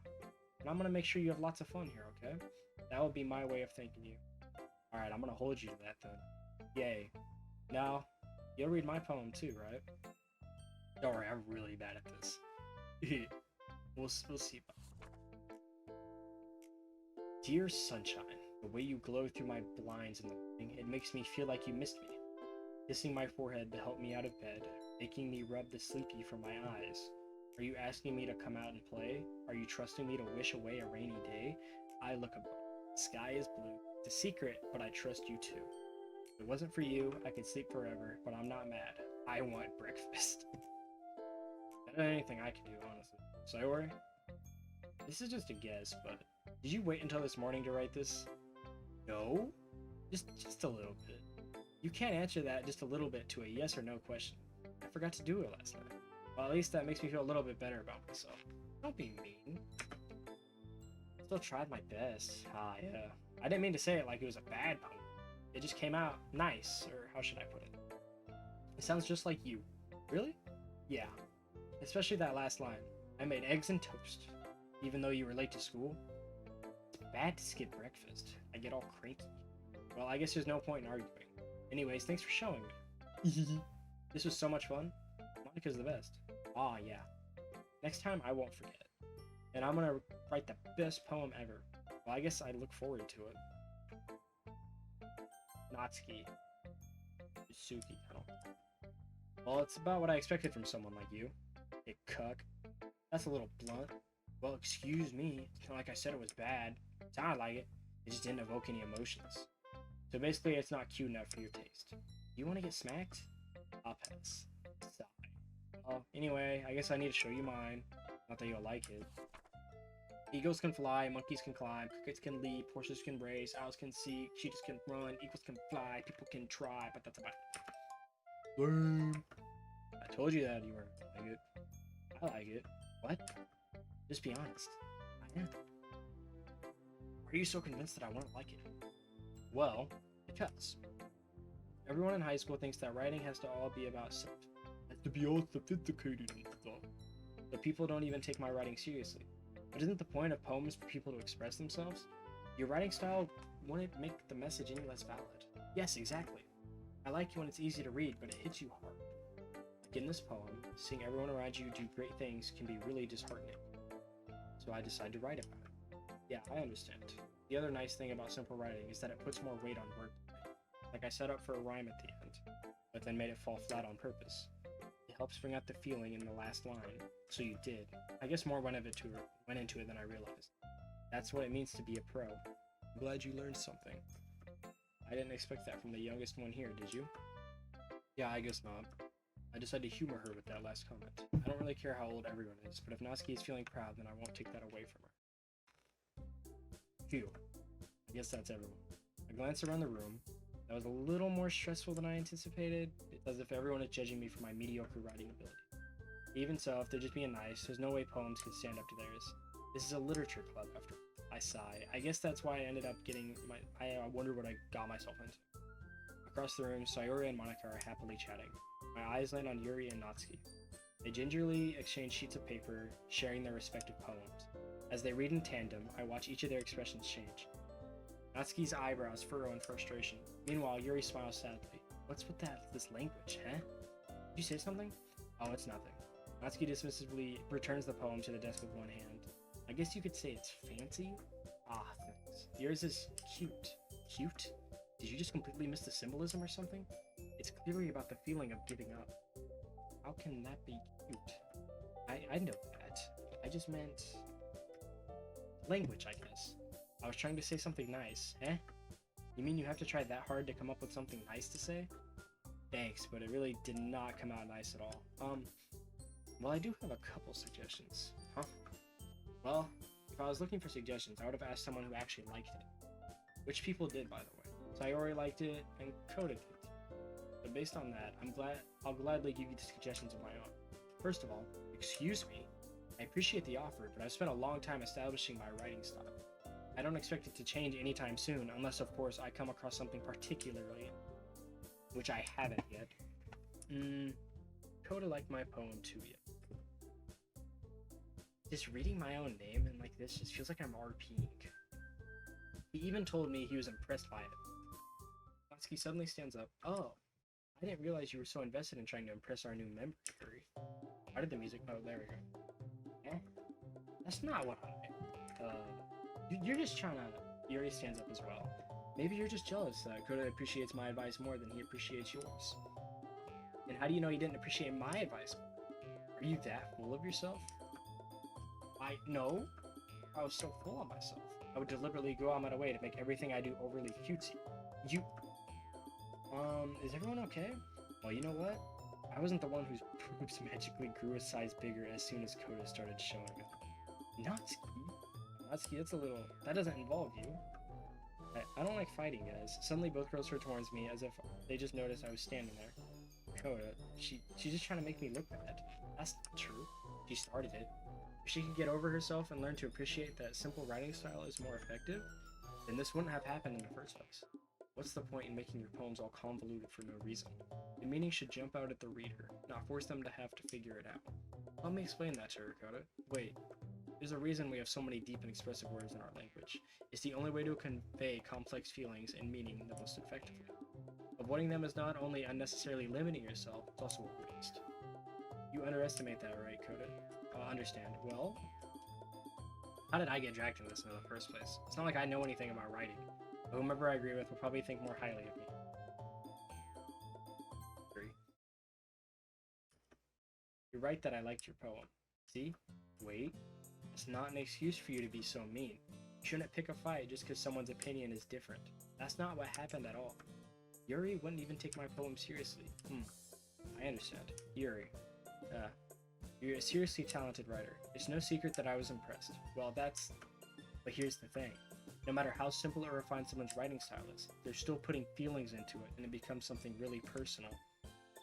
[SPEAKER 1] And I'm gonna make sure you have lots of fun here, okay? That would be my way of thanking you. Alright, I'm gonna hold you to that then. Yay. Now, you'll read my poem too, right? Don't worry, I'm really bad at this. We'll see. Dear sunshine, the way you glow through my blinds in the morning, it makes me feel like you missed me. Kissing my forehead to help me out of bed, making me rub the sleepy from my eyes. Are you asking me to come out and play? Are you trusting me to wish away a rainy day? I look above. The sky is blue. It's a secret, but I trust you too. If it wasn't for you, I could sleep forever, but I'm not mad. I want breakfast. Better than anything I can do, honestly. Sayori? This is just a guess, but did you wait until this morning to write this? No? Just a little bit. You can't answer that just a little bit to a yes or no question. I forgot to do it last night. Well, at least that makes me feel a little bit better about myself. Don't be mean. Still tried my best. Yeah. I didn't mean to say it like it was a bad poem. It just came out nice, or how should I put it? It sounds just like you. Really? Yeah. Especially that last line. I made eggs and toast, even though you were late to school. It's bad to skip breakfast. I get all cranky. Well, I guess there's no point in arguing. Anyways, thanks for showing me. This was so much fun. Monica's the best. Yeah. Next time, I won't forget. And I'm gonna write the best poem ever. Well, I guess I look forward to it. Natsuki. Suki, I don't know. Well, it's about what I expected from someone like you. Hey, cuck. That's a little blunt. Well, excuse me. It's not like I said it was bad. It sounded like it. It just didn't evoke any emotions. So basically, it's not cute enough for your taste. You want to get smacked? I'll pass. Sigh. Well, anyway, I guess I need to show you mine. Not that you'll like it. Eagles can fly, monkeys can climb, crickets can leap, horses can race, owls can seek, cheetahs can run, eagles can fly, people can try, but that's about it. Lame. I told you that you weren't gonna like it. I like it. What? Just be honest. I am. Why are you so convinced that I won't like it? Well, because everyone in high school thinks that writing has to all be about has to be all sophisticated and stuff. But people don't even take my writing seriously. But isn't the point of poems for people to express themselves? Your writing style wouldn't make the message any less valid. Yes, exactly. I like you when it's easy to read, but it hits you hard. Like in this poem, seeing everyone around you do great things can be really disheartening. So I decided to write about it. Yeah, I understand. The other nice thing about simple writing is that it puts more weight on wordplay. Like I set up for a rhyme at the end, but then made it fall flat on purpose. It helps bring out the feeling in the last line, so you did. I guess more went into it than I realized. That's what it means to be a pro. I'm glad you learned something. I didn't expect that from the youngest one here, did you? Yeah, I guess not. I decided to humor her with that last comment. I don't really care how old everyone is, but if Natsuki is feeling proud, then I won't take that away from her. Phew. I guess that's everyone. I glanced around the room. That was a little more stressful than I anticipated. It's as if everyone is judging me for my mediocre writing ability. Even so, if they're just being nice, there's no way poems can stand up to theirs. This is a literature club after all. I sigh. I guess that's why I ended up getting I wonder what I got myself into. Across the room, Sayori and Monica are happily chatting. My eyes land on Yuri and Natsuki. They gingerly exchange sheets of paper, sharing their respective poems. As they read in tandem, I watch each of their expressions change. Natsuki's eyebrows furrow in frustration. Meanwhile, Yuri smiles sadly. What's with this language, huh? Did you say something? Oh, it's nothing. Natsuki dismissively returns the poem to the desk with one hand. I guess you could say it's fancy? Ah, thanks. Yours is cute. Cute? Did you just completely miss the symbolism or something? It's clearly about the feeling of giving up. How can that be cute? I know that. I just meant... language, I guess. I was trying to say something nice. Eh? You mean you have to try that hard to come up with something nice to say? Thanks, but it really did not come out nice at all. Well, I do have a couple suggestions. Huh? Well, if I was looking for suggestions, I would have asked someone who actually liked it. Which people did, by the way. Sayori liked it, and Koda did. But based on that, I'll gladly give you the suggestions of my own. First of all, excuse me. I appreciate the offer, but I've spent a long time establishing my writing style. I don't expect it to change anytime soon, unless of course I come across something particularly, which I haven't yet. Koda liked my poem too yet. Just reading my own name and like this just feels like I'm RPing. He even told me he was impressed by it. Natsuki suddenly stands up. Oh, I didn't realize you were so invested in trying to impress our new member, Yuri. Why did the music? Oh, there we go. Eh? That's not what I... You're just trying to... Yuri stands up as well. Maybe you're just jealous that Koda appreciates my advice more than he appreciates yours. And how do you know he didn't appreciate my advice more? Are you that full of yourself? No. I was so full of myself. I would deliberately go out my way to make everything I do overly cutesy. Is everyone okay? Well, you know what? I wasn't the one whose boobs magically grew a size bigger as soon as Koda started showing up. Natsuki, that's a little... That doesn't involve you. I don't like fighting, guys. Suddenly both girls turn towards me as if they just noticed I was standing there. Koda, she's just trying to make me look bad. That's not true. She started it. If she could get over herself and learn to appreciate that simple writing style is more effective, then this wouldn't have happened in the first place. What's the point in making your poems all convoluted for no reason? The meaning should jump out at the reader, not force them to have to figure it out. Let me explain that to her, Koda. Wait, there's a reason we have so many deep and expressive words in our language. It's the only way to convey complex feelings and meaning the most effectively. Avoiding them is not only unnecessarily limiting yourself, it's also a waste. You underestimate that, right, Koda? I'll understand. Well, how did I get dragged into this in the first place? It's not like I know anything about writing. But whomever I agree with will probably think more highly of me. You're right that I liked your poem. See? Wait. It's not an excuse for you to be so mean. You shouldn't pick a fight just because someone's opinion is different. That's not what happened at all. Yuri wouldn't even take my poem seriously. I understand. Yuri. You're a seriously talented writer. It's no secret that I was impressed. Well, but here's the thing. No matter how simple or refined someone's writing style is, they're still putting feelings into it, and it becomes something really personal.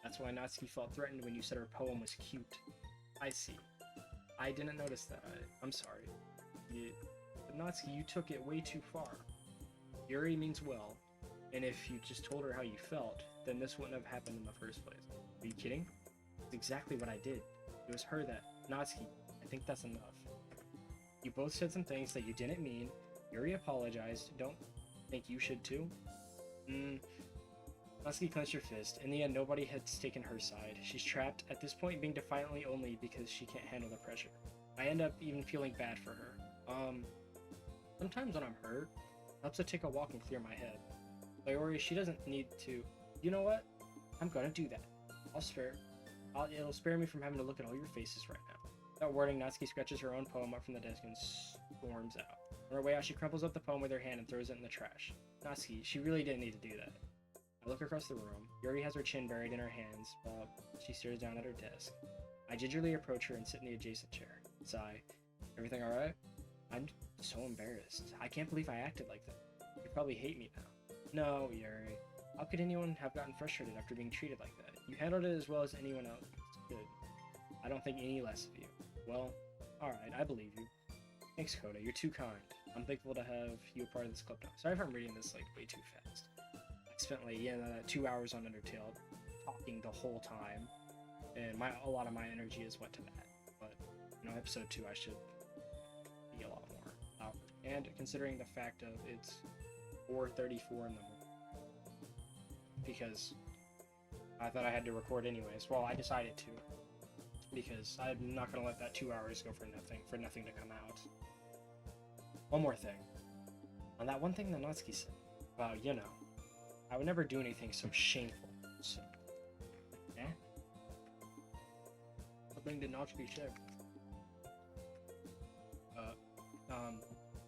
[SPEAKER 1] That's why Natsuki felt threatened when you said her poem was cute. I see. I didn't notice that. I'm sorry. But Natsuki, you took it way too far. Yuri means well, and if you just told her how you felt, then this wouldn't have happened in the first place. Are you kidding? It's exactly what I did. It was her that... Natsuki, I think that's enough. You both said some things that you didn't mean. Yuri apologized. Don't think you should too? Natsuki clenched her fist. In the end, nobody has taken her side. She's trapped, at this point being defiantly only because she can't handle the pressure. I end up even feeling bad for her. Sometimes when I'm hurt, it helps to take a walk and clear my head. Sayori, she doesn't need to... You know what? I'm gonna do that. It'll spare me from having to look at all your faces right now. Without wording, Natsuki scratches her own poem up from the desk and storms out. On her way out, she crumples up the poem with her hand and throws it in the trash. Natsuki, she really didn't need to do that. I look across the room. Yuri has her chin buried in her hands while she stares down at her desk. I gingerly approach her and sit in the adjacent chair. Sigh. Everything alright? I'm so embarrassed. I can't believe I acted like that. You probably hate me now. No, Yuri. How could anyone have gotten frustrated after being treated like that? You handled it as well as anyone else could. I don't think any less of you. Well, alright, I believe you. Thanks, Coda. You're too kind. I'm thankful to have you a part of this club now. Sorry if I'm reading this, like, way too fast. I spent, like, 2 hours on Undertale, talking the whole time, and a lot of my energy is went to that. But, episode 2, I should be a lot more out. And considering the fact of it's 4:34 in the morning, because I thought I had to record anyways. Well, I decided to, because I'm not gonna let that 2 hours go for nothing to come out. One more thing. On that one thing that Natsuki said about, I would never do anything so shameful. So, something did Natsuki say.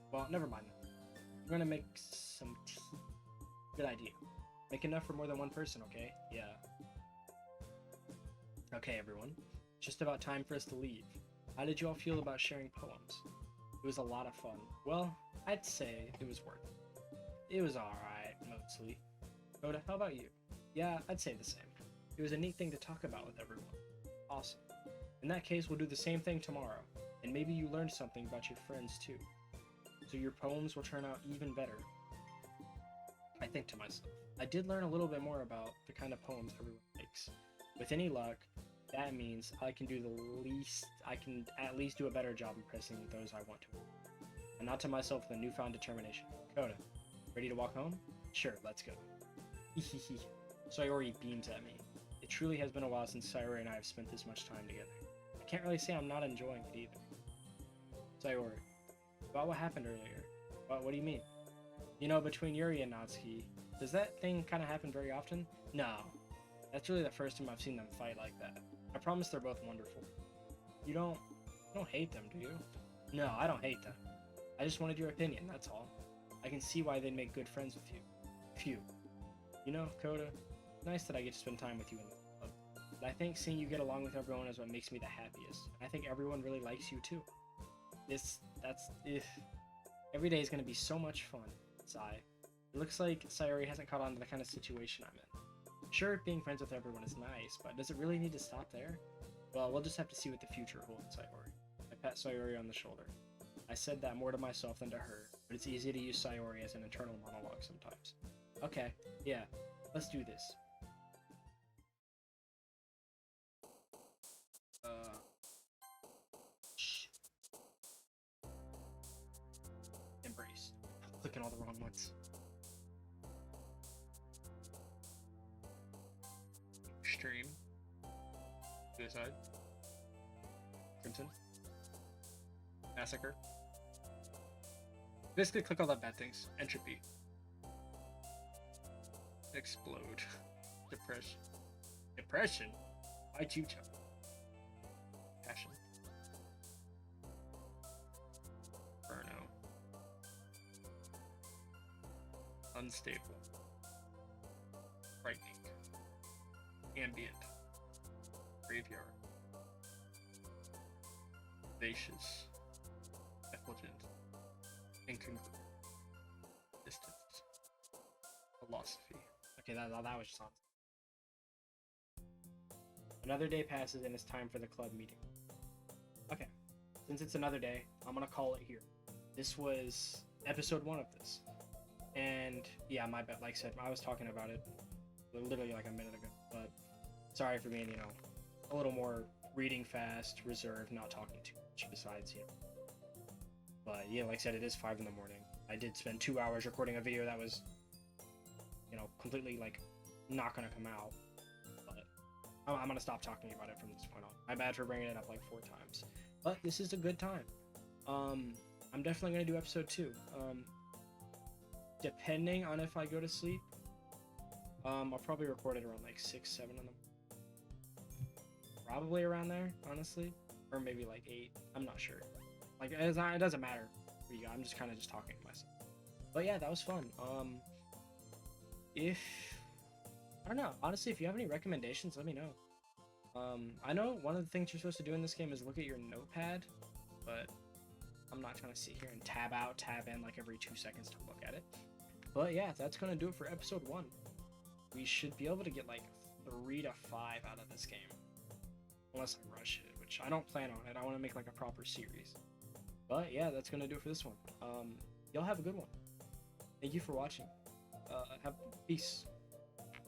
[SPEAKER 1] Well, never mind. We're gonna make some tea. Good idea. Make enough for more than one person, okay? Yeah. Okay, everyone. Just about time for us to leave. How did you all feel about sharing poems? It was a lot of fun. Well, I'd say it was worth it. It was alright, mostly. Oda, how about you? Yeah, I'd say the same. It was a neat thing to talk about with everyone. Awesome. In that case, we'll do the same thing tomorrow, and maybe you learned something about your friends too. So your poems will turn out even better. I think to myself, I did learn a little bit more about the kind of poems everyone makes. With any luck, that means I can at least do a better job impressing those I want to. And not to myself with a newfound determination. Coda, ready to walk home? Sure, let's go. Hehehe. Sayori beams at me. It truly has been a while since Sayori and I have spent this much time together. I can't really say I'm not enjoying it either. Sayori, about what happened earlier. What do you mean? Between Yuri and Natsuki, does that thing kind of happen very often? No. That's really the first time I've seen them fight like that. I promise they're both wonderful. You don't hate them, do you? No, I don't hate them. I just wanted your opinion, that's all. I can see why they'd make good friends with you. Phew. Coda, nice that I get to spend time with you in the club. But I think seeing you get along with everyone is what makes me the happiest. I think everyone really likes you too. Every day is going to be so much fun. Sigh. It looks like Sayori hasn't caught on to the kind of situation I'm in. Sure, being friends with everyone is nice, but does it really need to stop there? Well, we'll just have to see what the future holds, Sayori. I pat Sayori on the shoulder. I said that more to myself than to her, but it's easy to use Sayori as an internal monologue sometimes. Okay, yeah, let's do this. Embrace. I'm clicking all the wrong ones. Extreme. Suicide. Crimson. Massacre. Basically click all the bad things. Entropy. Explode. Depression. Depression? Why Chucha? Passion. Inferno. Unstable. Frightening. Ambient. Graveyard. Vivacious. Effulgent. Incongruent. Distance. Philosophy. Okay, that was just on. Another day passes and it's time for the club meeting. Okay, since it's another day, I'm gonna call it here. This was episode 1 of this. And yeah, my bad, like I said, I was talking about it literally like a minute ago, but sorry for being, a little more reading fast, reserved, not talking too much besides, But yeah, like I said, it is 5 in the morning. I did spend 2 hours recording a video that was, completely, not gonna come out. But I'm gonna stop talking about it from this point on. My bad for bringing it up like 4 times. But this is a good time. I'm definitely gonna do episode 2. Depending on if I go to sleep, I'll probably record it around like 6, 7 in the morning. Probably around there, honestly. Or maybe like 8. I'm not sure. It doesn't matter. I'm just kind of just talking to myself. But yeah, that was fun. I don't know. Honestly, if you have any recommendations, let me know. I know one of the things you're supposed to do in this game is look at your notepad, but I'm not trying to sit here and tab out, tab in like every 2 seconds to look at it. But yeah, that's gonna do it for episode 1. We should be able to get like 3 to 5 out of this game. unless I rush it, which I don't plan on it. I want to make like a proper series. But yeah, that's gonna do it for this one. Y'all have a good one. Thank you for watching. Have peace.